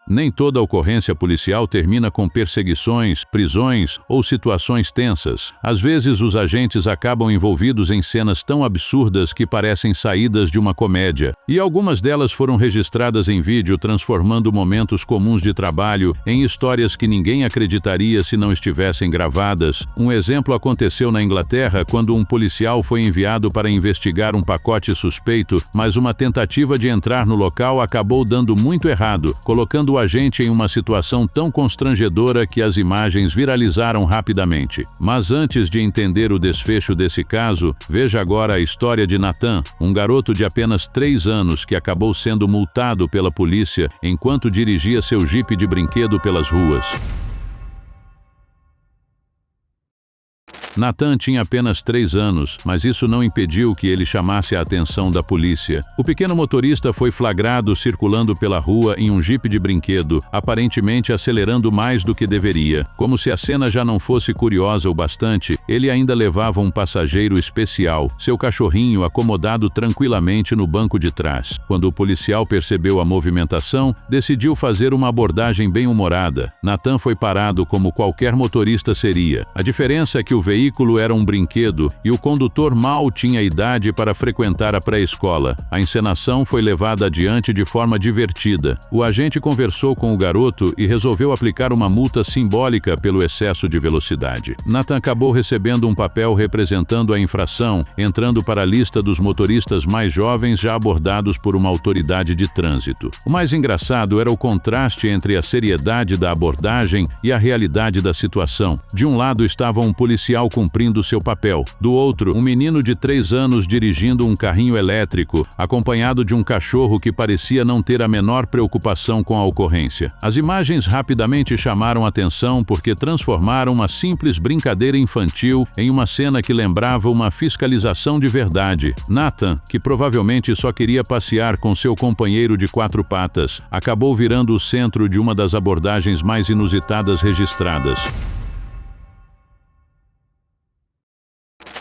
Nem toda ocorrência policial termina com perseguições, prisões ou situações tensas. Às vezes, os agentes acabam envolvidos em cenas tão absurdas que parecem saídas de uma comédia. E algumas delas foram registradas em vídeo, transformando momentos comuns de trabalho em histórias que ninguém acreditaria se não estivessem gravadas. Um exemplo aconteceu na Inglaterra, quando um policial foi enviado para investigar um pacote suspeito, mas uma tentativa de entrar no local acabou dando muito errado, colocando o agente em uma situação tão constrangedora que as imagens viralizaram rapidamente. Mas antes de entender o desfecho desse caso, veja agora a história de Nathan, um garoto de apenas 3 anos que acabou sendo multado pela polícia enquanto dirigia seu jipe de brinquedo pelas ruas. Nathan tinha apenas 3 anos, mas isso não impediu que ele chamasse a atenção da polícia. O pequeno motorista foi flagrado circulando pela rua em um jipe de brinquedo, aparentemente acelerando mais do que deveria. Como se a cena já não fosse curiosa o bastante, ele ainda levava um passageiro especial, seu cachorrinho acomodado tranquilamente no banco de trás. Quando o policial percebeu a movimentação, decidiu fazer uma abordagem bem-humorada. Nathan foi parado como qualquer motorista seria. A diferença é que o veículo era um brinquedo e o condutor mal tinha idade para frequentar a pré-escola. A encenação foi levada adiante de forma divertida. O agente conversou com o garoto e resolveu aplicar uma multa simbólica pelo excesso de velocidade. Nathan acabou recebendo um papel representando a infração, entrando para a lista dos motoristas mais jovens já abordados por uma autoridade de trânsito. O mais engraçado era o contraste entre a seriedade da abordagem e a realidade da situação. De um lado estava um policial cumprindo seu papel. Do outro, um menino de 3 anos dirigindo um carrinho elétrico, acompanhado de um cachorro que parecia não ter a menor preocupação com a ocorrência. As imagens rapidamente chamaram atenção porque transformaram uma simples brincadeira infantil em uma cena que lembrava uma fiscalização de verdade. Nathan, que provavelmente só queria passear com seu companheiro de 4 patas, acabou virando o centro de uma das abordagens mais inusitadas registradas.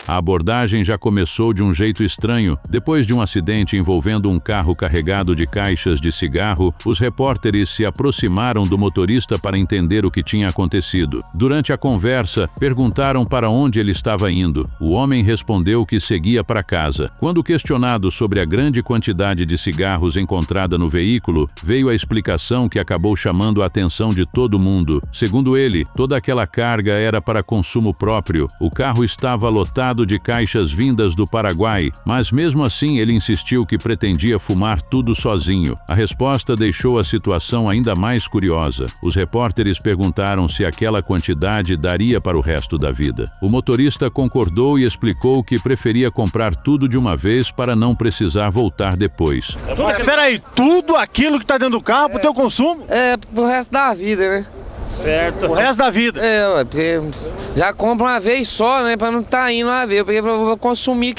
A abordagem já começou de um jeito estranho. Depois de um acidente envolvendo um carro carregado de caixas de cigarro, os repórteres se aproximaram do motorista para entender o que tinha acontecido. Durante a conversa, perguntaram para onde ele estava indo. O homem respondeu que seguia para casa. Quando questionado sobre a grande quantidade de cigarros encontrada no veículo, veio a explicação que acabou chamando a atenção de todo mundo. Segundo ele, toda aquela carga era para consumo próprio. O carro estava lotado de caixas vindas do Paraguai, mas mesmo assim ele insistiu que pretendia fumar tudo sozinho. A resposta deixou a situação ainda mais curiosa. Os repórteres perguntaram se aquela quantidade daria para o resto da vida. O motorista concordou e explicou que preferia comprar tudo de uma vez para não precisar voltar depois. Espera aí, tudo aquilo que está dentro do carro para o teu consumo? É, pro resto da vida, né? Certo. O resto da vida? É, porque já compra uma vez só, né, pra não estar indo uma vez, porque eu vou consumir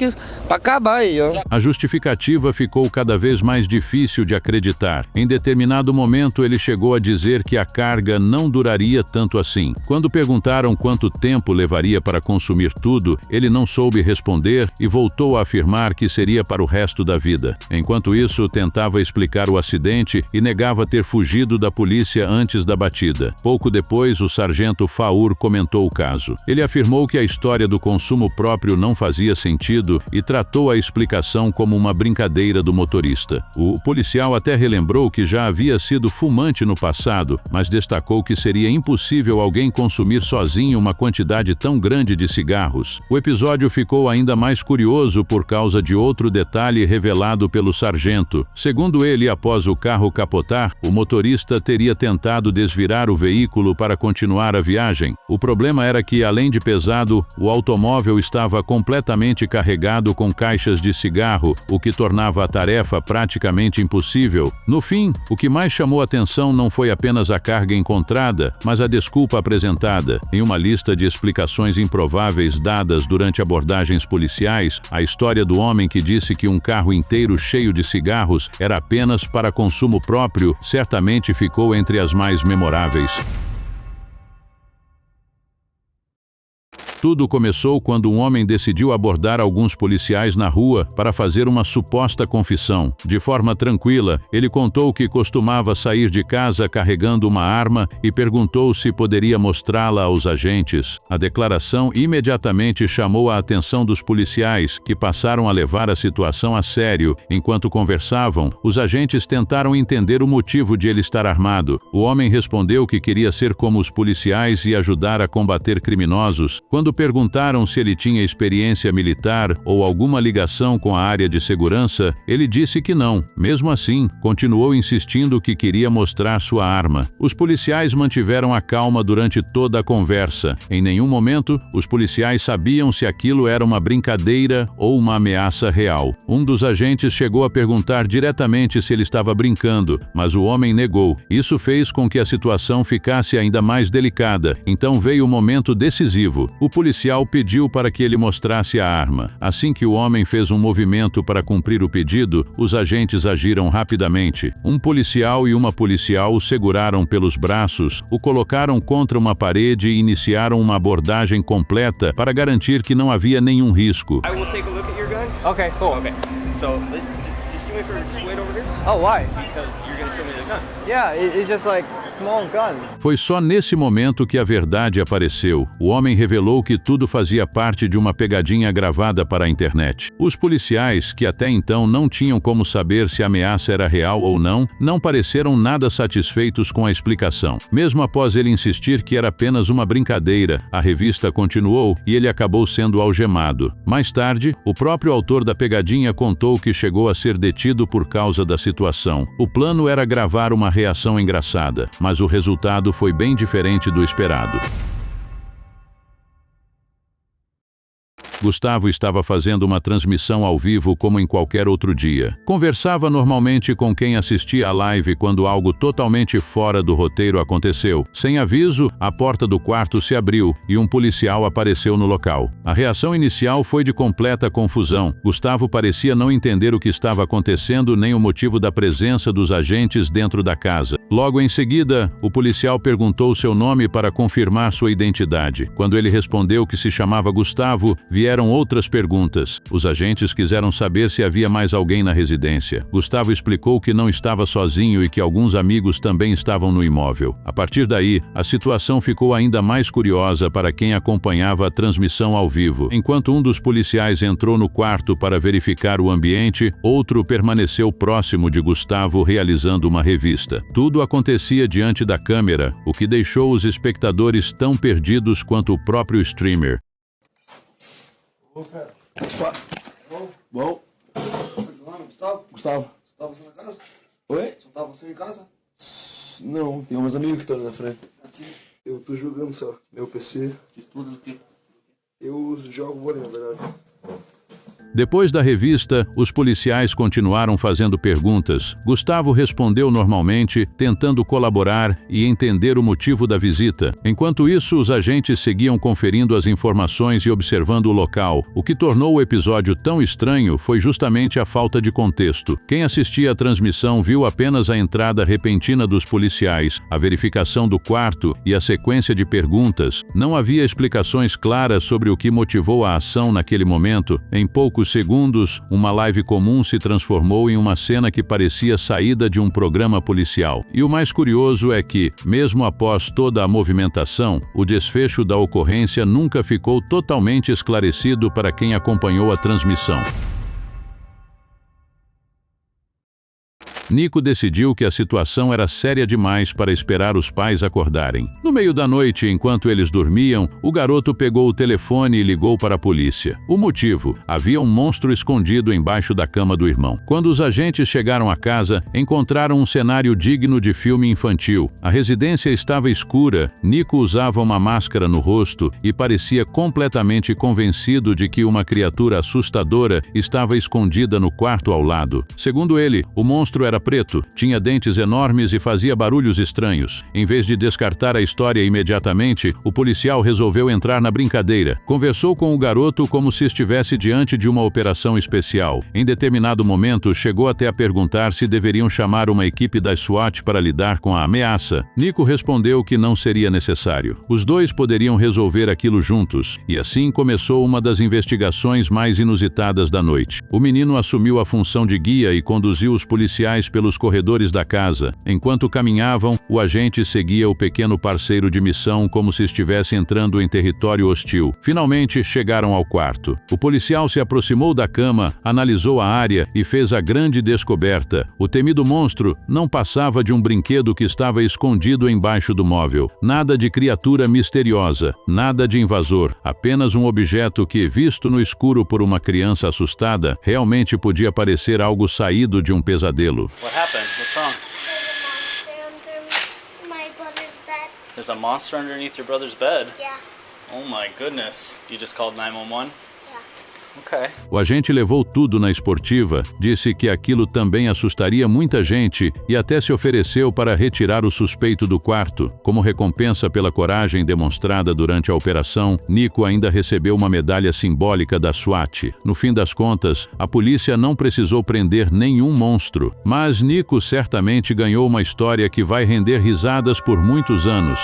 pra acabar aí, ó. A justificativa ficou cada vez mais difícil de acreditar. Em determinado momento, ele chegou a dizer que a carga não duraria tanto assim. Quando perguntaram quanto tempo levaria para consumir tudo, ele não soube responder e voltou a afirmar que seria para o resto da vida. Enquanto isso, tentava explicar o acidente e negava ter fugido da polícia antes da batida. Pouco depois, o sargento Faur comentou o caso. Ele afirmou que a história do consumo próprio não fazia sentido e tratou a explicação como uma brincadeira do motorista. O policial até relembrou que já havia sido fumante no passado, mas destacou que seria impossível alguém consumir sozinho uma quantidade tão grande de cigarros. O episódio ficou ainda mais curioso por causa de outro detalhe revelado pelo sargento. Segundo ele, após o carro capotar, o motorista teria tentado desvirar o veículo para continuar a viagem. O problema era que, além de pesado, o automóvel estava completamente carregado com caixas de cigarro, o que tornava a tarefa praticamente impossível. No fim, o que mais chamou atenção não foi apenas a carga encontrada, mas a desculpa apresentada. Em uma lista de explicações improváveis dadas durante abordagens policiais, a história do homem que disse que um carro inteiro cheio de cigarros era apenas para consumo próprio certamente ficou entre as mais memoráveis. Tudo começou quando um homem decidiu abordar alguns policiais na rua para fazer uma suposta confissão. De forma tranquila, ele contou que costumava sair de casa carregando uma arma e perguntou se poderia mostrá-la aos agentes. A declaração imediatamente chamou a atenção dos policiais, que passaram a levar a situação a sério. Enquanto conversavam, os agentes tentaram entender o motivo de ele estar armado. O homem respondeu que queria ser como os policiais e ajudar a combater criminosos. Quando perguntaram se ele tinha experiência militar ou alguma ligação com a área de segurança, ele disse que não. Mesmo assim, continuou insistindo que queria mostrar sua arma. Os policiais mantiveram a calma durante toda a conversa. Em nenhum momento, os policiais sabiam se aquilo era uma brincadeira ou uma ameaça real. Um dos agentes chegou a perguntar diretamente se ele estava brincando, mas o homem negou. Isso fez com que a situação ficasse ainda mais delicada. Então veio o momento decisivo. O policial pediu para que ele mostrasse a arma. Assim que o homem fez um movimento para cumprir o pedido, os agentes agiram rapidamente. Um policial e uma policial o seguraram pelos braços, o colocaram contra uma parede e iniciaram uma abordagem completa para garantir que não havia nenhum risco. I will take a look at your gun. Okay, cool. Okay. So just wait over here. Oh, why? Because you're gonna show me the gun. Yeah, it's just like small gun. Foi só nesse momento que a verdade apareceu. O homem revelou que tudo fazia parte de uma pegadinha gravada para a internet. Os policiais, que até então não tinham como saber se a ameaça era real ou não pareceram nada satisfeitos com a explicação. Mesmo após ele insistir que era apenas uma brincadeira, a revista continuou e ele acabou sendo algemado. Mais tarde, o próprio autor da pegadinha contou que chegou a ser detido por causa da situação. O plano era gravar uma reação engraçada, mas o resultado foi bem diferente do esperado. Gustavo estava fazendo uma transmissão ao vivo como em qualquer outro dia. Conversava normalmente com quem assistia a live quando algo totalmente fora do roteiro aconteceu. Sem aviso, a porta do quarto se abriu e um policial apareceu no local. A reação inicial foi de completa confusão. Gustavo parecia não entender o que estava acontecendo nem o motivo da presença dos agentes dentro da casa. Logo em seguida, o policial perguntou seu nome para confirmar sua identidade. Quando ele respondeu que se chamava Gustavo, vieram outras perguntas. Os agentes quiseram saber se havia mais alguém na residência. Gustavo explicou que não estava sozinho e que alguns amigos também estavam no imóvel. A partir daí, a situação ficou ainda mais curiosa para quem acompanhava a transmissão ao vivo. Enquanto um dos policiais entrou no quarto para verificar o ambiente, outro permaneceu próximo de Gustavo realizando uma revista. Tudo acontecia diante da câmera, o que deixou os espectadores tão perdidos quanto o próprio streamer. Opa. Bom. Gustavo? Gustavo. Tá você na casa? Oi? Só tá você em casa? Não, tem uns amigos que estão na frente. Aqui. Eu tô jogando só, meu PC. Estuda do quê? Eu jogo vôlei, na verdade. Depois da revista, os policiais continuaram fazendo perguntas. Gustavo respondeu normalmente, tentando colaborar e entender o motivo da visita. Enquanto isso, os agentes seguiam conferindo as informações e observando o local. O que tornou o episódio tão estranho foi justamente a falta de contexto. Quem assistia à transmissão viu apenas a entrada repentina dos policiais, a verificação do quarto e a sequência de perguntas. Não havia explicações claras sobre o que motivou a ação naquele momento. Em poucos segundos, uma live comum se transformou em uma cena que parecia saída de um programa policial. E o mais curioso é que, mesmo após toda a movimentação, o desfecho da ocorrência nunca ficou totalmente esclarecido para quem acompanhou a transmissão. Nico decidiu que a situação era séria demais para esperar os pais acordarem. No meio da noite, enquanto eles dormiam, o garoto pegou o telefone e ligou para a polícia. O motivo? Havia um monstro escondido embaixo da cama do irmão. Quando os agentes chegaram à casa, encontraram um cenário digno de filme infantil. A residência estava escura, Nico usava uma máscara no rosto e parecia completamente convencido de que uma criatura assustadora estava escondida no quarto ao lado. Segundo ele, o monstro era era preto, tinha dentes enormes e fazia barulhos estranhos. Em vez de descartar a história imediatamente, o policial resolveu entrar na brincadeira. Conversou com o garoto como se estivesse diante de uma operação especial. Em determinado momento, chegou até a perguntar se deveriam chamar uma equipe da SWAT para lidar com a ameaça. Nico respondeu que não seria necessário. Os dois poderiam resolver aquilo juntos, e assim começou uma das investigações mais inusitadas da noite. O menino assumiu a função de guia e conduziu os policiais pelos corredores da casa. Enquanto caminhavam, o agente seguia o pequeno parceiro de missão como se estivesse entrando em território hostil. Finalmente, chegaram ao quarto. O policial se aproximou da cama, analisou a área e fez a grande descoberta. O temido monstro não passava de um brinquedo que estava escondido embaixo do móvel. Nada de criatura misteriosa, nada de invasor, apenas um objeto que, visto no escuro por uma criança assustada, realmente podia parecer algo saído de um pesadelo. What happened? What's wrong? My brother's bed. There's a monster underneath your brother's bed? Yeah. Oh my goodness. You just called 911? Okay. O agente levou tudo na esportiva, disse que aquilo também assustaria muita gente e até se ofereceu para retirar o suspeito do quarto. Como recompensa pela coragem demonstrada durante a operação, Nico ainda recebeu uma medalha simbólica da SWAT. No fim das contas, a polícia não precisou prender nenhum monstro, mas Nico certamente ganhou uma história que vai render risadas por muitos anos.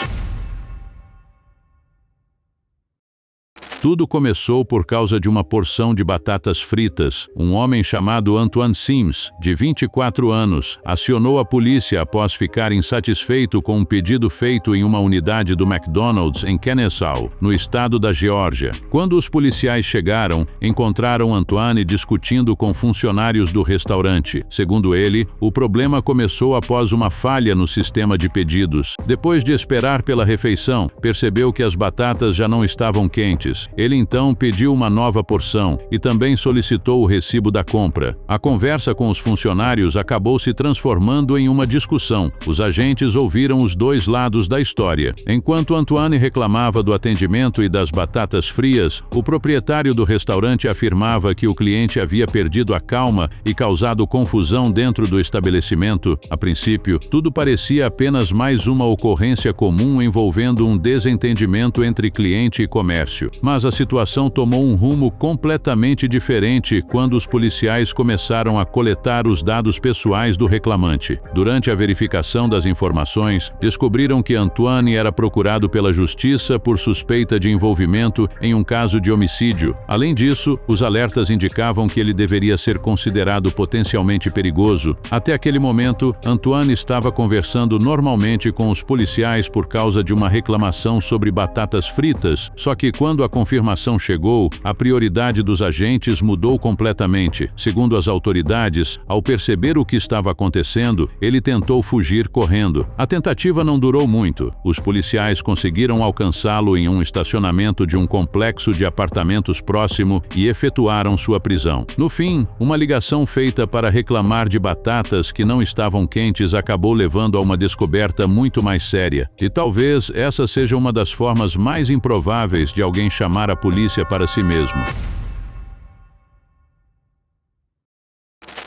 Tudo começou por causa de uma porção de batatas fritas. Um homem chamado Antoine Sims, de 24 anos, acionou a polícia após ficar insatisfeito com um pedido feito em uma unidade do McDonald's em Kennesaw, no estado da Geórgia. Quando os policiais chegaram, encontraram Antoine discutindo com funcionários do restaurante. Segundo ele, o problema começou após uma falha no sistema de pedidos. Depois de esperar pela refeição, percebeu que as batatas já não estavam quentes. Ele então pediu uma nova porção e também solicitou o recibo da compra. A conversa com os funcionários acabou se transformando em uma discussão. Os agentes ouviram os dois lados da história. Enquanto Antoine reclamava do atendimento e das batatas frias, o proprietário do restaurante afirmava que o cliente havia perdido a calma e causado confusão dentro do estabelecimento. A princípio, tudo parecia apenas mais uma ocorrência comum envolvendo um desentendimento entre cliente e comércio. Mas a situação tomou um rumo completamente diferente quando os policiais começaram a coletar os dados pessoais do reclamante. Durante a verificação das informações, descobriram que Antoine era procurado pela justiça por suspeita de envolvimento em um caso de homicídio. Além disso, os alertas indicavam que ele deveria ser considerado potencialmente perigoso. Até aquele momento, Antoine estava conversando normalmente com os policiais por causa de uma reclamação sobre batatas fritas, só que quando a confirmação chegou, a prioridade dos agentes mudou completamente. Segundo as autoridades, ao perceber o que estava acontecendo, ele tentou fugir correndo. A tentativa não durou muito. Os policiais conseguiram alcançá-lo em um estacionamento de um complexo de apartamentos próximo e efetuaram sua prisão. No fim, uma ligação feita para reclamar de batatas que não estavam quentes acabou levando a uma descoberta muito mais séria. E talvez essa seja uma das formas mais improváveis de alguém chamar a polícia para si mesmo.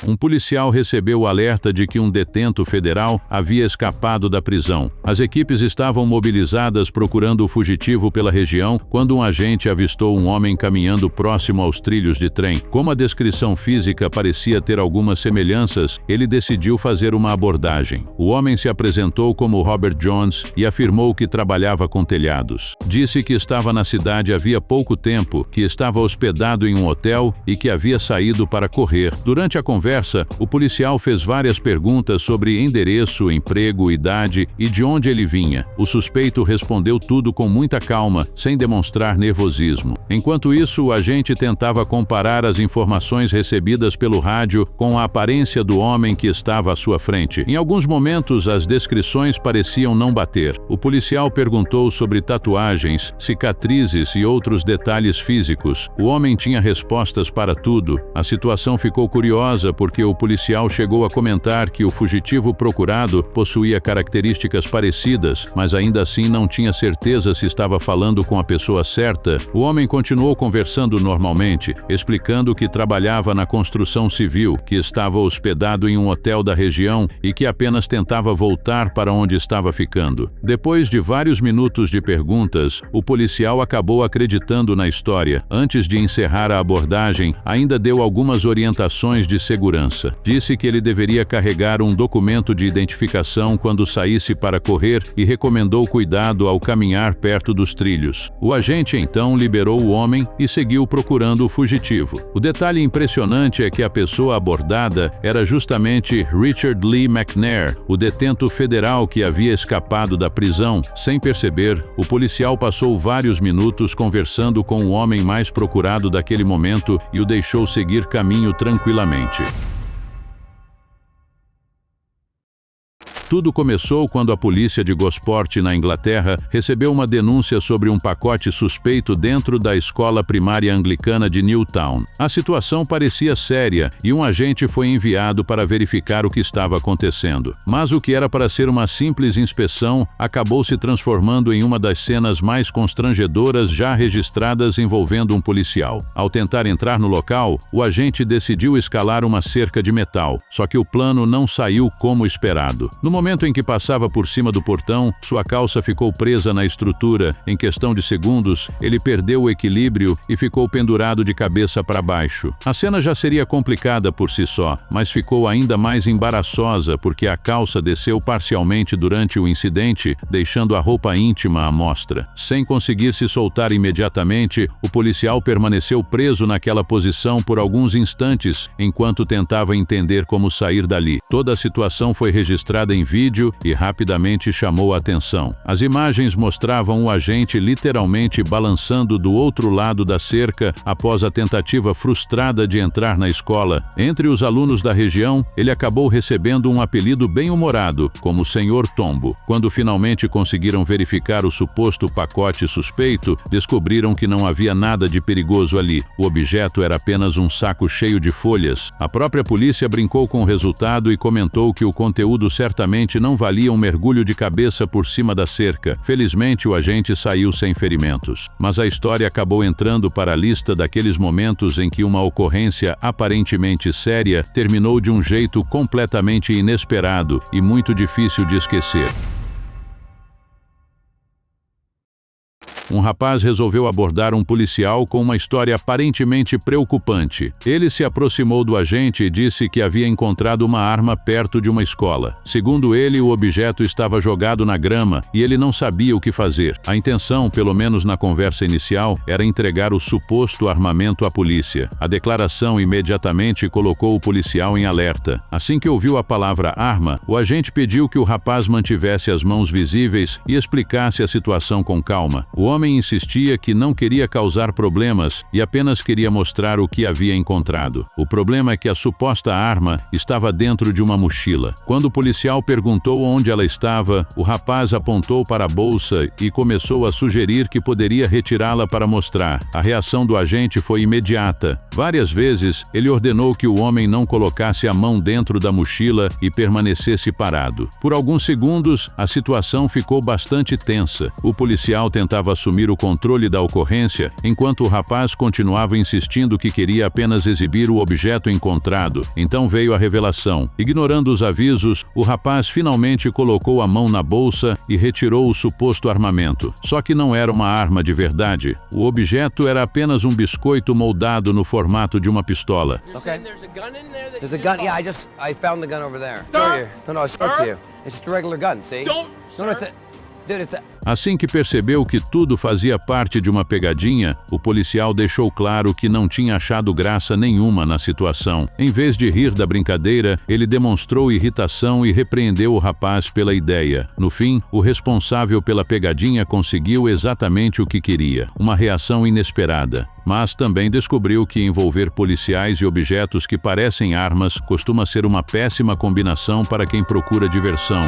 Um policial recebeu o alerta de que um detento federal havia escapado da prisão. As equipes estavam mobilizadas procurando o fugitivo pela região quando um agente avistou um homem caminhando próximo aos trilhos de trem. Como a descrição física parecia ter algumas semelhanças, ele decidiu fazer uma abordagem. O homem se apresentou como Robert Jones e afirmou que trabalhava com telhados. Disse que estava na cidade havia pouco tempo, que estava hospedado em um hotel e que havia saído para correr. Durante a conversa, o policial fez várias perguntas sobre endereço, emprego, idade e de onde ele vinha. O suspeito respondeu tudo com muita calma, sem demonstrar nervosismo. Enquanto isso, o agente tentava comparar as informações recebidas pelo rádio com a aparência do homem que estava à sua frente. Em alguns momentos, as descrições pareciam não bater. O policial perguntou sobre tatuagens, cicatrizes e outros detalhes físicos. O homem tinha respostas para tudo. A situação ficou curiosa porque o policial chegou a comentar que o fugitivo procurado possuía características parecidas, mas ainda assim não tinha certeza se estava falando com a pessoa certa. O homem continuou conversando normalmente, explicando que trabalhava na construção civil, que estava hospedado em um hotel da região e que apenas tentava voltar para onde estava ficando. Depois de vários minutos de perguntas, o policial acabou acreditando na história. Antes de encerrar a abordagem, ainda deu algumas orientações de segurança. Disse que ele deveria carregar um documento de identificação quando saísse para correr e recomendou cuidado ao caminhar perto dos trilhos. O agente então liberou o homem e seguiu procurando o fugitivo. O detalhe impressionante é que a pessoa abordada era justamente Richard Lee McNair, o detento federal que havia escapado da prisão. Sem perceber, o policial passou vários minutos conversando com o homem mais procurado daquele momento e o deixou seguir caminho tranquilamente. Tudo começou quando a polícia de Gosport, na Inglaterra, recebeu uma denúncia sobre um pacote suspeito dentro da escola primária anglicana de Newtown. A situação parecia séria e um agente foi enviado para verificar o que estava acontecendo. Mas o que era para ser uma simples inspeção acabou se transformando em uma das cenas mais constrangedoras já registradas envolvendo um policial. Ao tentar entrar no local, o agente decidiu escalar uma cerca de metal, só que o plano não saiu como esperado. No momento em que passava por cima do portão, sua calça ficou presa na estrutura. Em questão de segundos, ele perdeu o equilíbrio e ficou pendurado de cabeça para baixo. A cena já seria complicada por si só, mas ficou ainda mais embaraçosa porque a calça desceu parcialmente durante o incidente, deixando a roupa íntima à mostra. Sem conseguir se soltar imediatamente, o policial permaneceu preso naquela posição por alguns instantes, enquanto tentava entender como sair dali. Toda a situação foi registrada em vídeo e rapidamente chamou a atenção. As imagens mostravam o agente literalmente balançando do outro lado da cerca após a tentativa frustrada de entrar na escola. Entre os alunos da região, ele acabou recebendo um apelido bem-humorado, como Senhor Tombo. Quando finalmente conseguiram verificar o suposto pacote suspeito, descobriram que não havia nada de perigoso ali. O objeto era apenas um saco cheio de folhas. A própria polícia brincou com o resultado e comentou que o conteúdo certamente não valia um mergulho de cabeça por cima da cerca. Felizmente, o agente saiu sem ferimentos. Mas a história acabou entrando para a lista daqueles momentos em que uma ocorrência aparentemente séria terminou de um jeito completamente inesperado e muito difícil de esquecer. Um rapaz resolveu abordar um policial com uma história aparentemente preocupante. Ele se aproximou do agente e disse que havia encontrado uma arma perto de uma escola. Segundo ele, o objeto estava jogado na grama e ele não sabia o que fazer. A intenção, pelo menos na conversa inicial, era entregar o suposto armamento à polícia. A declaração imediatamente colocou o policial em alerta. Assim que ouviu a palavra arma, o agente pediu que o rapaz mantivesse as mãos visíveis e explicasse a situação com calma. O homem insistia que não queria causar problemas e apenas queria mostrar o que havia encontrado. O problema é que a suposta arma estava dentro de uma mochila. Quando o policial perguntou onde ela estava, o rapaz apontou para a bolsa e começou a sugerir que poderia retirá-la para mostrar. A reação do agente foi imediata. Várias vezes, ele ordenou que o homem não colocasse a mão dentro da mochila e permanecesse parado. Por alguns segundos, a situação ficou bastante tensa. O policial tentava assumir o controle da ocorrência, enquanto o rapaz continuava insistindo que queria apenas exibir o objeto encontrado. Então veio a revelação. Ignorando os avisos, o rapaz finalmente colocou a mão na bolsa e retirou o suposto armamento. Só que não era uma arma de verdade. O objeto era apenas um biscoito moldado no formato de uma pistola. Okay. There's a gun. Yeah, I found the gun over there. Show you. No, I'll show it to you. It's just a regular gun, see? No, it's a... Assim que percebeu que tudo fazia parte de uma pegadinha, o policial deixou claro que não tinha achado graça nenhuma na situação. Em vez de rir da brincadeira, ele demonstrou irritação e repreendeu o rapaz pela ideia. No fim, o responsável pela pegadinha conseguiu exatamente o que queria, uma reação inesperada. Mas também descobriu que envolver policiais e objetos que parecem armas costuma ser uma péssima combinação para quem procura diversão.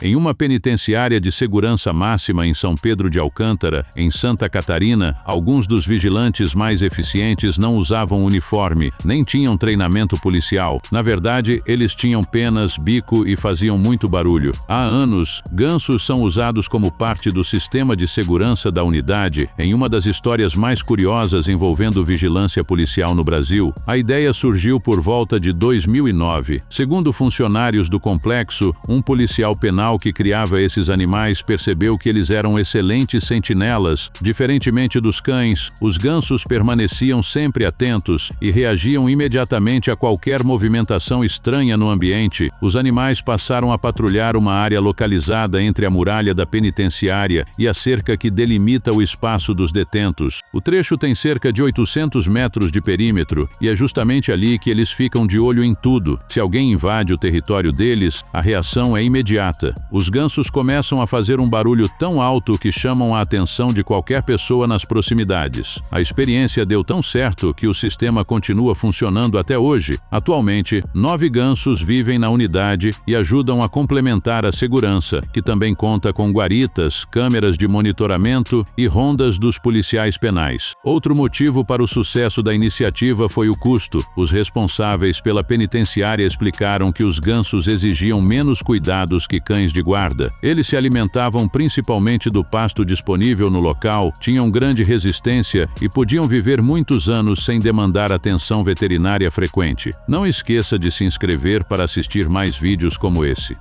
Em uma penitenciária de segurança máxima em São Pedro de Alcântara, em Santa Catarina, alguns dos vigilantes mais eficientes não usavam uniforme, nem tinham treinamento policial. Na verdade, eles tinham penas, bico e faziam muito barulho. Há anos, gansos são usados como parte do sistema de segurança da unidade. Em uma das histórias mais curiosas envolvendo vigilância policial no Brasil, a ideia surgiu por volta de 2009. Segundo funcionários do complexo, um policial penal que criava esses animais percebeu que eles eram excelentes sentinelas. Diferentemente dos cães, os gansos permaneciam sempre atentos e reagiam imediatamente a qualquer movimentação estranha no ambiente. Os animais passaram a patrulhar uma área localizada entre a muralha da penitenciária e a cerca que delimita o espaço dos detentos. O trecho tem cerca de 800 metros de perímetro e é justamente ali que eles ficam de olho em tudo. Se alguém invade o território deles, a reação é imediata. Os gansos começam a fazer um barulho tão alto que chamam a atenção de qualquer pessoa nas proximidades. A experiência deu tão certo que o sistema continua funcionando até hoje. Atualmente, 9 gansos vivem na unidade e ajudam a complementar a segurança, que também conta com guaritas, câmeras de monitoramento e rondas dos policiais penais. Outro motivo para o sucesso da iniciativa foi o custo. Os responsáveis pela penitenciária explicaram que os gansos exigiam menos cuidados que cães de guarda. Eles se alimentavam principalmente do pasto disponível no local, tinham grande resistência e podiam viver muitos anos sem demandar atenção veterinária frequente. Não esqueça de se inscrever para assistir mais vídeos como esse.